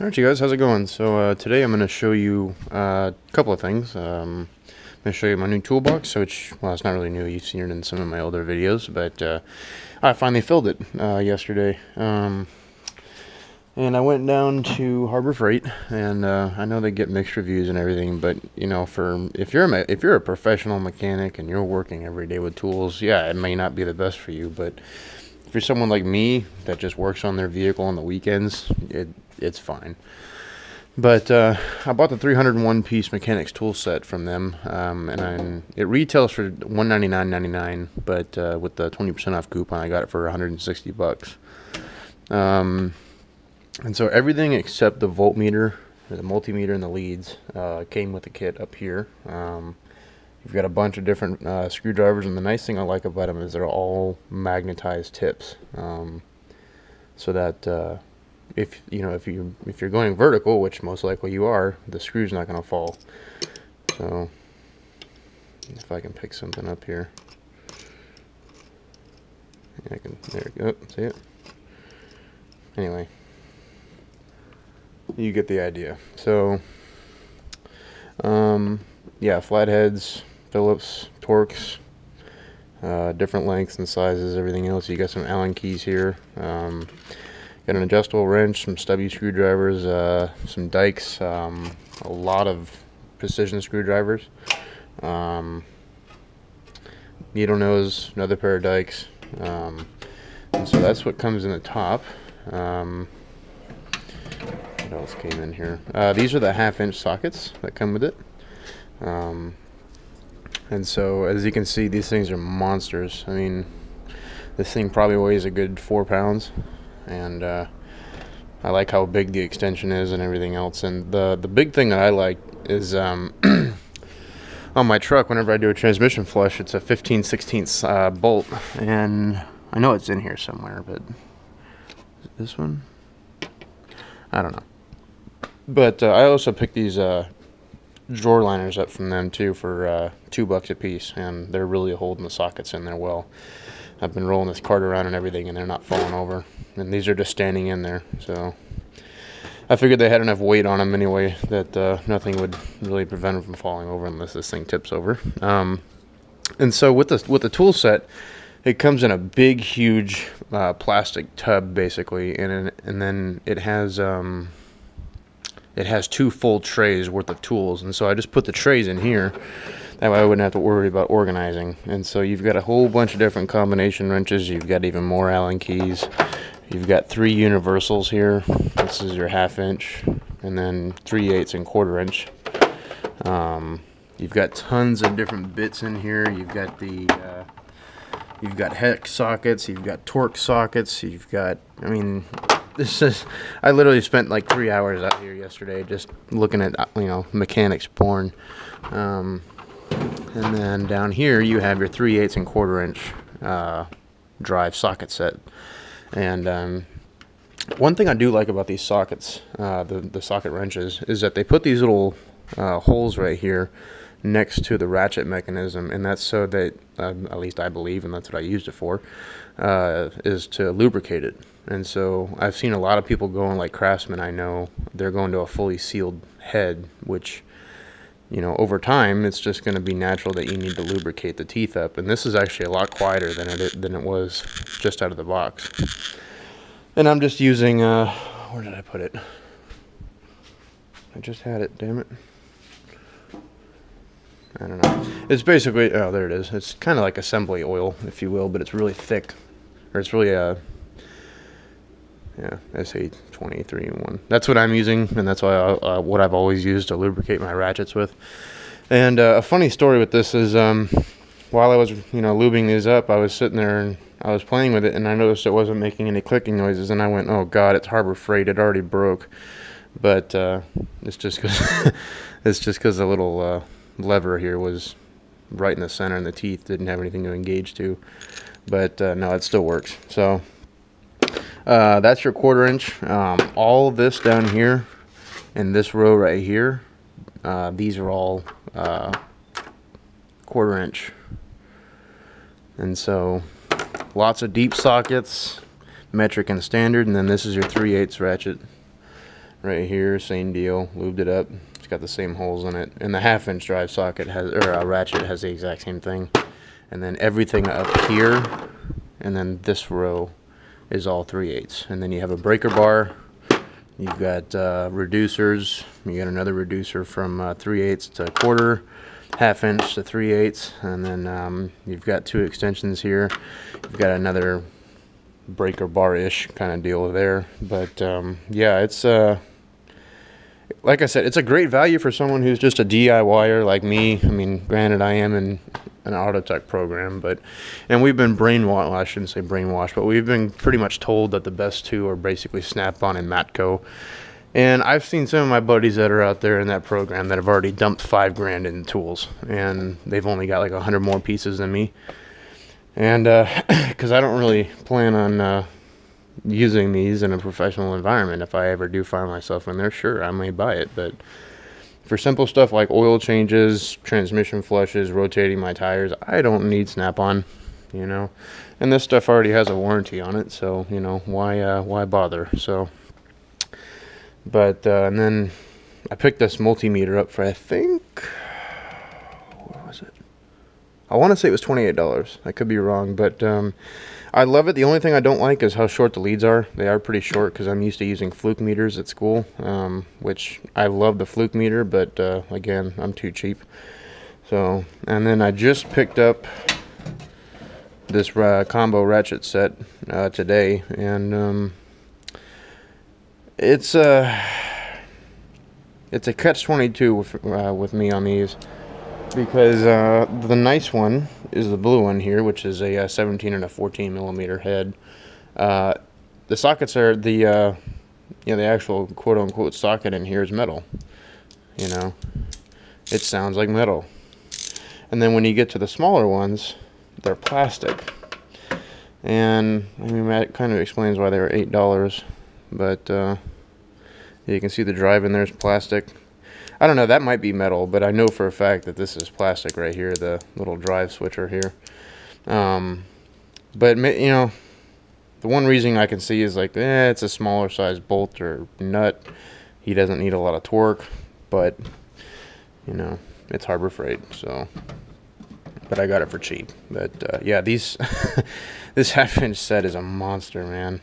Alright you guys, how's it going? So today I'm going to show you a couple of things. I'm going to show you my new toolbox, which, well, it's not really new, you've seen it in some of my older videos, but I finally filled it yesterday. And I went down to Harbor Freight, and I know they get mixed reviews and everything, but you know, if you're a professional mechanic and you're working every day with tools, yeah, it may not be the best for you, but if you're someone like me that just works on their vehicle on the weekends, it's fine. But I bought the 301 piece mechanics tool set from them, and it retails for $199.99, but with the 20% off coupon I got it for $160. And so everything except the voltmeter, the multimeter, and the leads came with the kit up here. You've got a bunch of different screwdrivers, and the nice thing I like about them is they're all magnetized tips, so that if you're going vertical, which most likely you are, the screw's not going to fall. So if I can pick something up here, yeah, there we go. See it? Anyway, you get the idea. So yeah, flatheads, Phillips, Torx, different lengths and sizes, everything else. You got some Allen keys here. Got an adjustable wrench, some stubby screwdrivers, some dikes, a lot of precision screwdrivers, needle nose, another pair of dikes, and so that's what comes in the top. What else came in here? These are the 1/2-inch sockets that come with it. And so as you can see, these things are monsters. I mean, this thing probably weighs a good 4 pounds, and I like how big the extension is and everything else. And the big thing that I like is on my truck, whenever I do a transmission flush, it's a 15/16 bolt, and I know it's in here somewhere, but is it this one? I don't know. But I also picked these drawer liners up from them too for $2 a piece, and they're really holding the sockets in there well. I've been rolling this cart around and everything, and they're not falling over, and these are just standing in there. So I figured they had enough weight on them anyway that nothing would really prevent them from falling over unless this thing tips over. And so with the tool set, it comes in a big, huge plastic tub basically, and then it has 2 full trays worth of tools. And so I just put the trays in here. That way I wouldn't have to worry about organizing. And so you've got a whole bunch of different combination wrenches. You've got even more Allen keys. You've got 3 universals here. This is your 1/2-inch, and then 3/8 and 1/4 inch. You've got tons of different bits in here. You've got you've got hex sockets. You've got Torx sockets. You've got, I mean, I literally spent like 3 hours out here yesterday just looking at, you know, mechanics porn. And then down here you have your 3/8 and 1/4 inch drive socket set. And one thing I do like about these sockets, the socket wrenches, is that they put these little holes right here next to the ratchet mechanism, and that's so that, at least I believe, and that's what I used it for, is to lubricate it. And so I've seen a lot of people going, like Craftsman, I know, they're going to a fully sealed head, which, you know, over time it's just going to be natural that you need to lubricate the teeth up. And this is actually a lot quieter than it was just out of the box. And I'm just using where did I put it? I just had it, damn it. I don't know. It's basically, oh, there it is. It's kind of like assembly oil, if you will, but it's really thick, or it's really yeah, SA-23-1. That's what I'm using, and that's why what I've always used to lubricate my ratchets with. And a funny story with this is, while I was, you know, lubing these up, I was sitting there and I was playing with it, and I noticed it wasn't making any clicking noises, and I went, oh God, it's Harbor Freight, it already broke. But it's just because the little lever here was right in the center, and the teeth didn't have anything to engage to. But no, it still works. So that's your 1/4 inch. All of this down here and this row right here, these are all 1/4 inch. And so lots of deep sockets, metric and standard, and then this is your 3/8 ratchet. right here, same deal, lubed it up. It's got the same holes in it, and the 1/2-inch drive socket has, or ratchet has the exact same thing. And then everything up here, and then this row is all 3/8. And then you have a breaker bar. You've got reducers. You got another reducer from 3/8 to 1/4, 1/2-inch to 3/8, and then you've got 2 extensions here. You've got another breaker bar-ish kind of deal there. But yeah, it's like I said, it's a great value for someone who's just a DIYer like me. I mean, granted, I am in an auto tech program, and we've been brainwashed. Well, I shouldn't say brainwashed, but we've been pretty much told that the best two are basically Snap-on and Matco. And I've seen some of my buddies that are out there in that program that have already dumped $5 grand in tools, and they've only got like 100 more pieces than me. And because I don't really plan on using these in a professional environment. If I ever do find myself in there, sure, I may buy it. But for simple stuff like oil changes, transmission flushes, rotating my tires, I don't need Snap-on, you know. And this stuff already has a warranty on it, so you know, why bother? So, but and then I picked this multimeter up for, I think, what was it? I want to say it was $28. I could be wrong, but I love it. The only thing I don't like is how short the leads are. They are pretty short because I'm used to using fluke meters at school, which I love the fluke meter, but again, I'm too cheap. So, and then I just picked up this combo ratchet set today, and it's a catch-22 with me on these. Because the nice one is the blue one here, which is a 17 and a 14 millimeter head. The sockets are the actual quote unquote socket in here is metal. You know, it sounds like metal. And then when you get to the smaller ones, they're plastic. And I mean, that kind of explains why they were $8. But you can see the drive in there is plastic. I don't know, that might be metal, but I know for a fact that this is plastic right here, the little drive switcher here. But, you know, the one reason I can see is like, it's a smaller size bolt or nut. He doesn't need a lot of torque, but, you know, it's Harbor Freight, so. But I got it for cheap. But, yeah, these, this 1/2-inch set is a monster, man.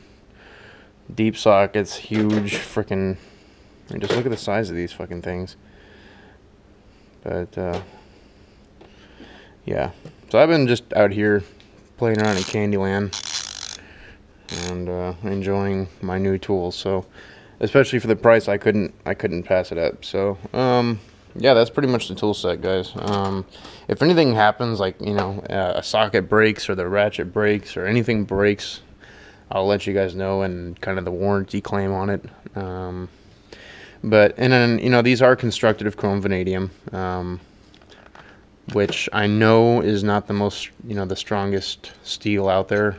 Deep sockets, huge freaking. I mean, just look at the size of these fucking things. But, yeah. So I've been just out here playing around in Candyland and enjoying my new tools. So, especially for the price, I couldn't pass it up. So, yeah, that's pretty much the tool set, guys. If anything happens, like, you know, a socket breaks or the ratchet breaks or anything breaks, I'll let you guys know and kind of the warranty claim on it. But, and then, you know, these are constructed of chrome vanadium, which I know is not the most, you know, the strongest steel out there,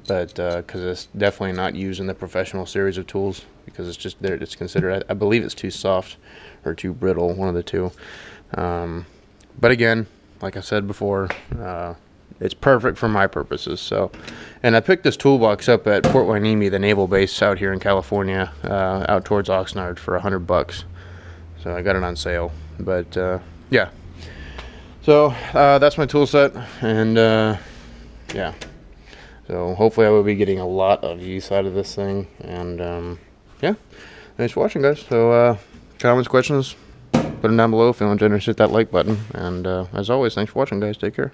but, because it's definitely not used in the professional series of tools, because it's just there, it's considered, I believe it's too soft or too brittle, one of the two. But again, like I said before, it's perfect for my purposes. So, and I picked this toolbox up at Port Hueneme, the naval base out here in California, out towards Oxnard for $100. So I got it on sale. But yeah, so that's my tool set, and yeah. So hopefully I will be getting a lot of use out of this thing, and yeah. Thanks for watching, guys. So comments, questions, put them down below. Feeling generous, hit that like button, and as always, thanks for watching, guys. Take care.